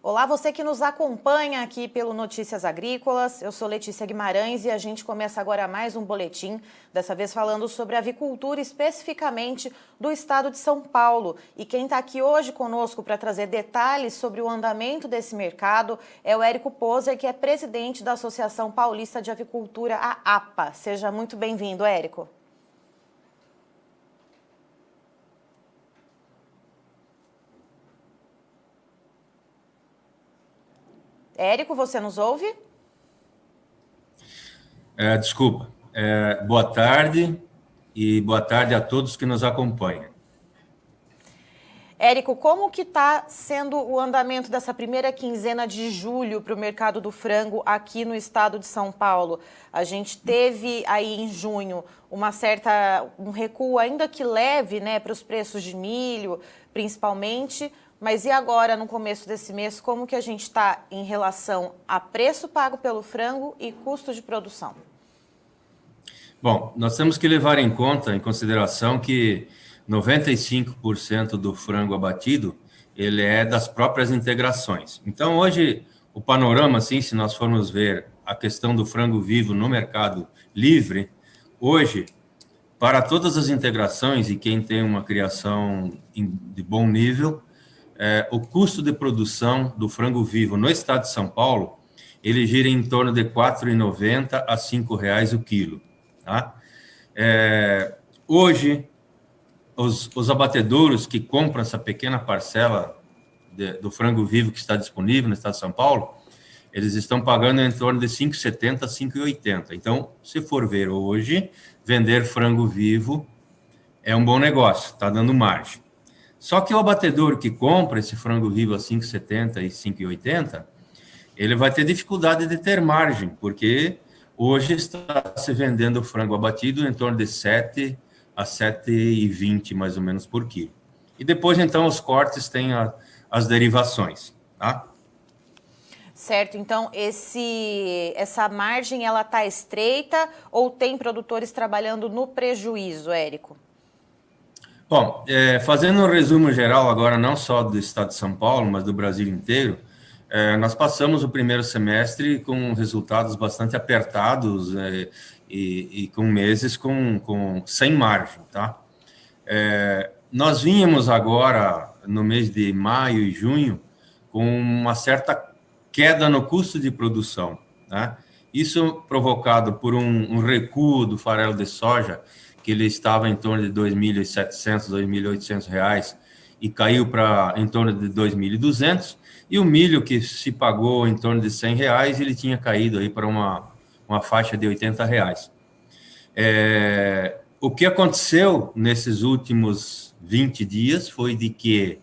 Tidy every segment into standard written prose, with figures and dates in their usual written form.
Olá, você que nos acompanha aqui pelo Notícias Agrícolas. Eu sou Letícia Guimarães e a gente começa agora mais um boletim, dessa vez falando sobre avicultura, especificamente do estado de São Paulo. E quem está aqui hoje conosco para trazer detalhes sobre o andamento desse mercado é o Érico Poser, que é presidente da Associação Paulista de Avicultura, a APA. Seja muito bem-vindo, Érico. Érico, você nos ouve? Desculpa. Boa tarde e boa tarde a todos que nos acompanham. Érico, como que está sendo o andamento dessa primeira quinzena de julho para o mercado do frango aqui no estado de São Paulo? A gente teve aí em junho um recuo ainda que leve, né, para os preços de milho, principalmente. Mas e agora, no começo desse mês, como que a gente está em relação a preço pago pelo frango e custo de produção? Bom, nós temos que levar em consideração que 95% do frango abatido, ele é das próprias integrações. Então, hoje, o panorama, assim, se nós formos ver a questão do frango vivo no mercado livre, hoje, para todas as integrações e quem tem uma criação de bom nível, o custo de produção do frango vivo no estado de São Paulo, ele gira em torno de R$ 4,90 a R$ 5,00 o quilo. Tá? Hoje, os abatedouros que compram essa pequena parcela do frango vivo que está disponível no estado de São Paulo, eles estão pagando em torno de R$ 5,70 a R$ 5,80. Então, se for ver hoje, vender frango vivo é um bom negócio, está dando margem. Só que o abatedor que compra esse frango vivo a R$ 5,70 e R$ 5,80, ele vai ter dificuldade de ter margem, porque hoje está se vendendo frango abatido em torno de 7 a 7,20 mais ou menos por quilo. E depois, então, os cortes têm as derivações, tá? Certo, então essa margem ela está estreita ou tem produtores trabalhando no prejuízo, Érico? Bom, fazendo um resumo geral agora, não só do estado de São Paulo, mas do Brasil inteiro, nós passamos o primeiro semestre com resultados bastante apertados e com meses sem margem, tá? Nós vínhamos agora, no mês de maio e junho, com uma certa queda no custo de produção, né? Isso provocado por um recuo do farelo de soja, que ele estava em torno de R$ 2.700, R$ 2.800 e caiu para em torno de R$ 2.200, e o milho que se pagou em torno de R$ 100, ele tinha caído aí para uma faixa de R$ 80. O que aconteceu nesses últimos 20 dias foi de que,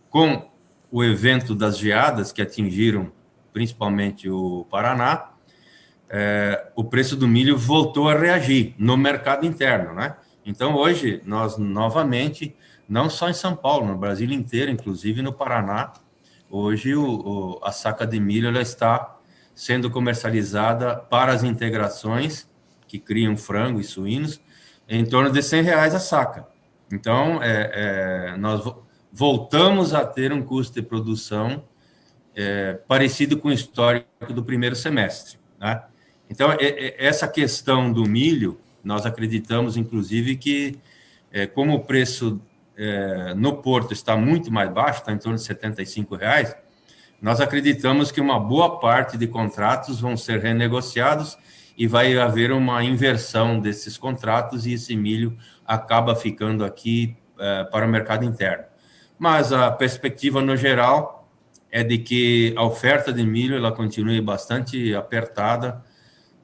com o evento das geadas que atingiram principalmente o Paraná, o preço do milho voltou a reagir no mercado interno, né? Então, hoje, nós novamente, não só em São Paulo, no Brasil inteiro, inclusive no Paraná, hoje a saca de milho ela está sendo comercializada para as integrações que criam frango e suínos em torno de R$ 100 a saca. Então, nós voltamos a ter um custo de produção parecido com o histórico do primeiro semestre, né? Então, essa questão do milho, nós acreditamos, inclusive, que como o preço no porto está muito mais baixo, está em torno de R$ 75, nós acreditamos que uma boa parte de contratos vão ser renegociados e vai haver uma inversão desses contratos e esse milho acaba ficando aqui para o mercado interno. Mas a perspectiva, no geral, é de que a oferta de milho ela continue bastante apertada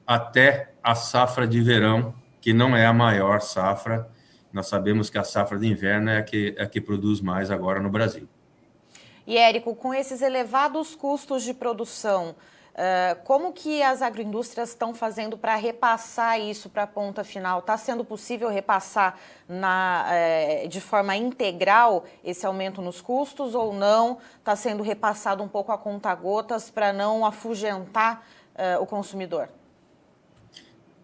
até a safra de verão, que não é a maior safra. Nós sabemos que a safra de inverno é a que produz mais agora no Brasil. E, Érico, com esses elevados custos de produção, como que as agroindústrias estão fazendo para repassar isso para a ponta final? Está sendo possível repassar de forma integral esse aumento nos custos ou não? Está sendo repassado um pouco a conta-gotas para não afugentar o consumidor?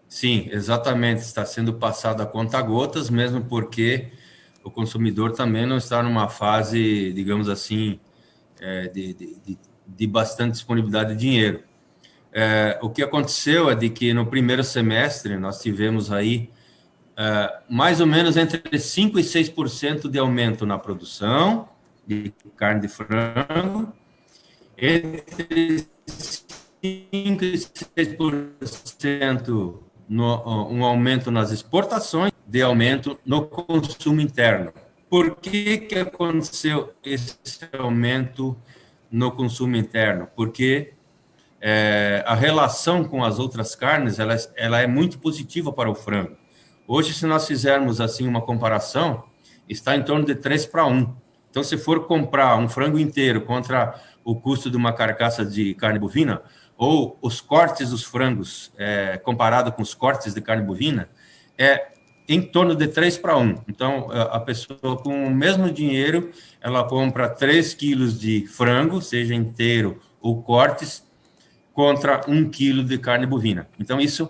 Sim, exatamente. Está sendo passado a conta-gotas, mesmo porque o consumidor também não está numa fase, digamos assim, de bastante disponibilidade de dinheiro. O que aconteceu é de que no primeiro semestre nós tivemos aí mais ou menos entre 5% e 6% de aumento na produção de carne de frango, entre 5% e 6% um aumento nas exportações, de aumento no consumo interno. Por que aconteceu esse aumento no consumo interno? Porque a relação com as outras carnes ela é muito positiva para o frango. Hoje, se nós fizermos assim uma comparação, está em torno de 3:1. Então, se for comprar um frango inteiro contra o custo de uma carcaça de carne bovina, ou os cortes dos frangos comparado com os cortes de carne bovina, é em torno de 3:1. Então, a pessoa com o mesmo dinheiro, ela compra 3 quilos de frango, seja inteiro ou cortes, contra 1 quilo de carne bovina. Então, isso,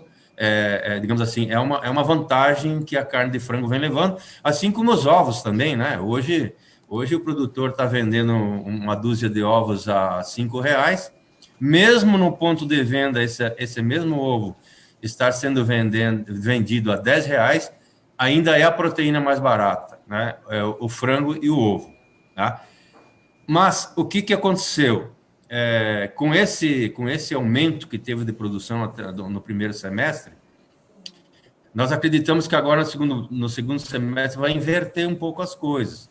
digamos assim, é uma vantagem que a carne de frango vem levando, assim como os ovos também, né? Hoje o produtor está vendendo uma dúzia de ovos a R$5, mesmo no ponto de venda, esse mesmo ovo estar sendo vendido a R$10, ainda é a proteína mais barata, né? O frango e o ovo, tá? Mas o que aconteceu? Com esse aumento que teve de produção no primeiro semestre, nós acreditamos que agora no segundo semestre vai inverter um pouco as coisas.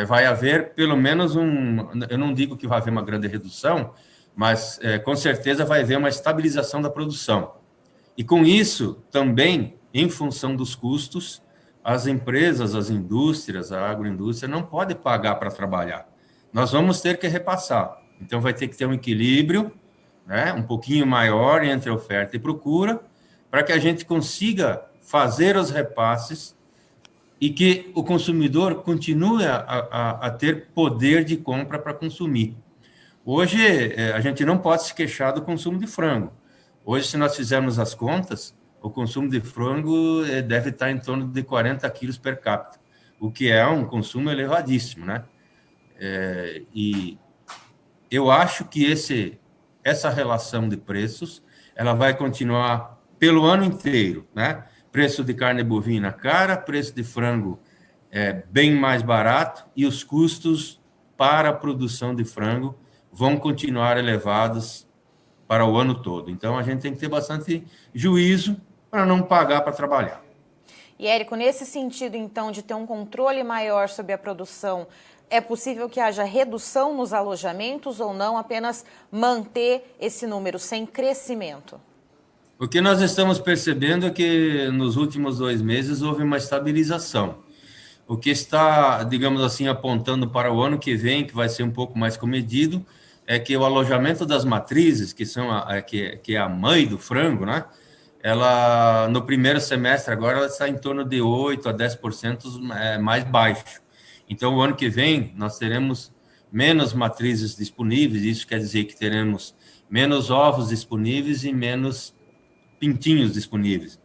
Vai haver pelo menos eu não digo que vai haver uma grande redução, mas com certeza vai haver uma estabilização da produção. E com isso, também, em função dos custos, as empresas, as indústrias, a agroindústria não pode pagar para trabalhar. Nós vamos ter que repassar. Então, vai ter que ter um equilíbrio, né, um pouquinho maior entre oferta e procura, para que a gente consiga fazer os repasses e que o consumidor continue a ter poder de compra para consumir. Hoje, a gente não pode se queixar do consumo de frango. Hoje, se nós fizermos as contas, o consumo de frango deve estar em torno de 40 quilos per capita, o que é um consumo elevadíssimo, né? E eu acho que essa relação de preços ela vai continuar pelo ano inteiro, né? Preço de carne bovina cara, preço de frango bem mais barato e os custos para a produção de frango vão continuar elevados para o ano todo. Então, a gente tem que ter bastante juízo para não pagar para trabalhar. E, Érico, nesse sentido, então, de ter um controle maior sobre a produção, é possível que haja redução nos alojamentos ou não, apenas manter esse número sem crescimento? O que nós estamos percebendo é que nos últimos 2 meses houve uma estabilização. O que está, digamos assim, apontando para o ano que vem, que vai ser um pouco mais comedido, é que o alojamento das matrizes, que é a mãe do frango, né? Ela, no primeiro semestre agora, ela está em torno de 8% a 10% mais baixo. Então, o ano que vem, nós teremos menos matrizes disponíveis, isso quer dizer que teremos menos ovos disponíveis e menos pintinhos disponíveis.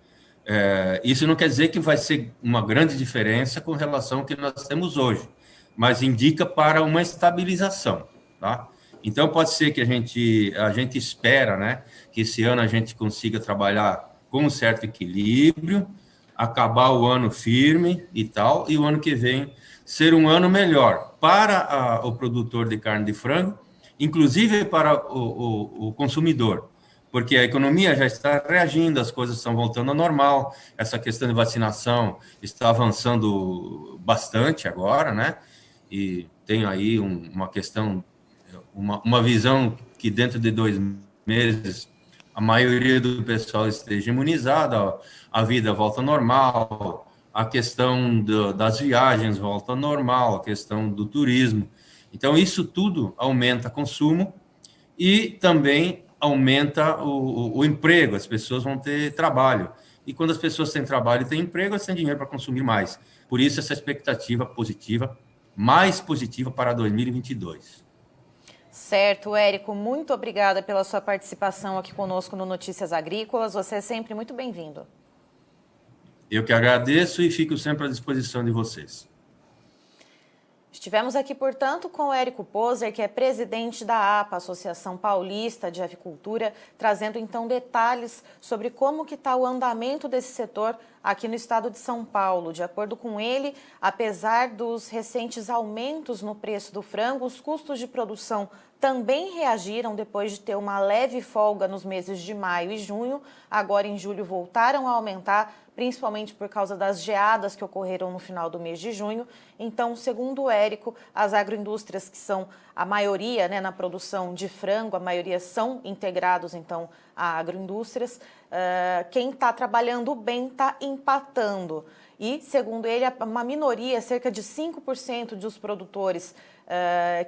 Isso não quer dizer que vai ser uma grande diferença com relação ao que nós temos hoje, mas indica para uma estabilização, tá? Então, pode ser que a gente espera, né, que esse ano a gente consiga trabalhar com um certo equilíbrio, acabar o ano firme e tal, e o ano que vem ser um ano melhor para o produtor de carne de frango, inclusive para o consumidor, porque a economia já está reagindo, as coisas estão voltando ao normal, essa questão de vacinação está avançando bastante agora, né, e tem aí uma questão, uma visão que dentro de 2 meses a maioria do pessoal esteja imunizada, a vida volta ao normal, a questão das viagens volta ao normal, a questão do turismo. Então, isso tudo aumenta consumo e também aumenta o emprego, as pessoas vão ter trabalho. E quando as pessoas têm trabalho e têm emprego, elas têm dinheiro para consumir mais. Por isso, essa expectativa positiva, mais positiva para 2022. Certo, Érico, muito obrigada pela sua participação aqui conosco no Notícias Agrícolas. Você é sempre muito bem-vindo. Eu que agradeço e fico sempre à disposição de vocês. Estivemos aqui, portanto, com o Érico Poser, que é presidente da APA, Associação Paulista de Avicultura, trazendo então detalhes sobre como que está o andamento desse setor aqui no estado de São Paulo. De acordo com ele, apesar dos recentes aumentos no preço do frango, os custos de produção também reagiram depois de ter uma leve folga nos meses de maio e junho. Agora, em julho, voltaram a aumentar, principalmente por causa das geadas que ocorreram no final do mês de junho. Então, segundo o Érico, as agroindústrias, que são a maioria, né, na produção de frango, a maioria são integrados, então, a agroindústrias. Quem está trabalhando bem está empatando. E, segundo ele, uma minoria, cerca de 5% dos produtores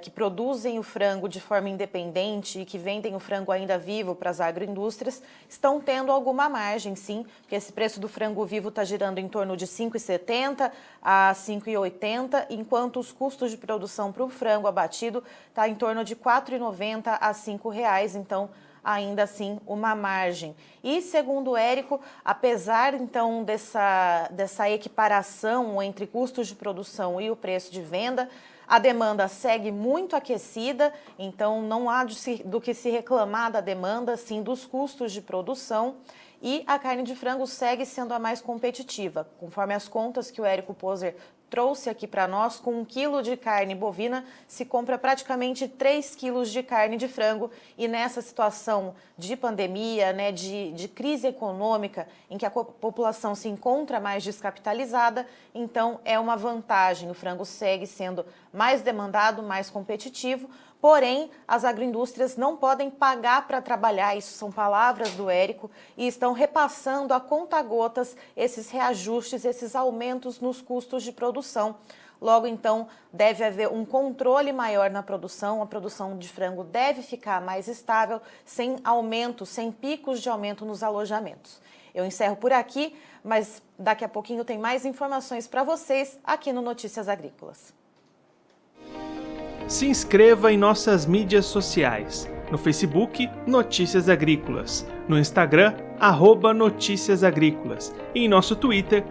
que produzem o frango de forma independente e que vendem o frango ainda vivo para as agroindústrias, estão tendo alguma margem, sim, porque esse preço do frango vivo está girando em torno de R$ 5,70 a R$ 5,80, enquanto os custos de produção para o frango abatido está em torno de R$ 4,90 a R$ 5,00, então ainda assim uma margem. E, segundo o Érico, apesar então dessa equiparação entre custos de produção e o preço de venda, a demanda segue muito aquecida, então não há do que se reclamar da demanda, sim dos custos de produção. E a carne de frango segue sendo a mais competitiva, conforme as contas que o Érico Poser trouxe aqui para nós. Com 1 quilo de carne bovina se compra praticamente 3 quilos de carne de frango, e nessa situação de pandemia, né, de crise econômica, em que a população se encontra mais descapitalizada, então é uma vantagem. O frango segue sendo mais demandado, mais competitivo, porém as agroindústrias não podem pagar para trabalhar, isso são palavras do Érico, e estão repassando a conta-gotas esses reajustes, esses aumentos nos custos de produção. Logo, então, deve haver um controle maior na produção, a produção de frango deve ficar mais estável, sem aumento, sem picos de aumento nos alojamentos. Eu encerro por aqui, mas daqui a pouquinho tem mais informações para vocês aqui no Notícias Agrícolas. Se inscreva em nossas mídias sociais. No Facebook, Notícias Agrícolas. No Instagram, @Notícias Agrícolas. E em nosso Twitter,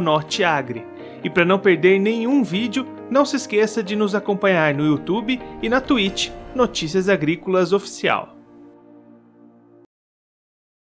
@Norteagri. E para não perder nenhum vídeo, não se esqueça de nos acompanhar no YouTube e na Twitch, Notícias Agrícolas Oficial.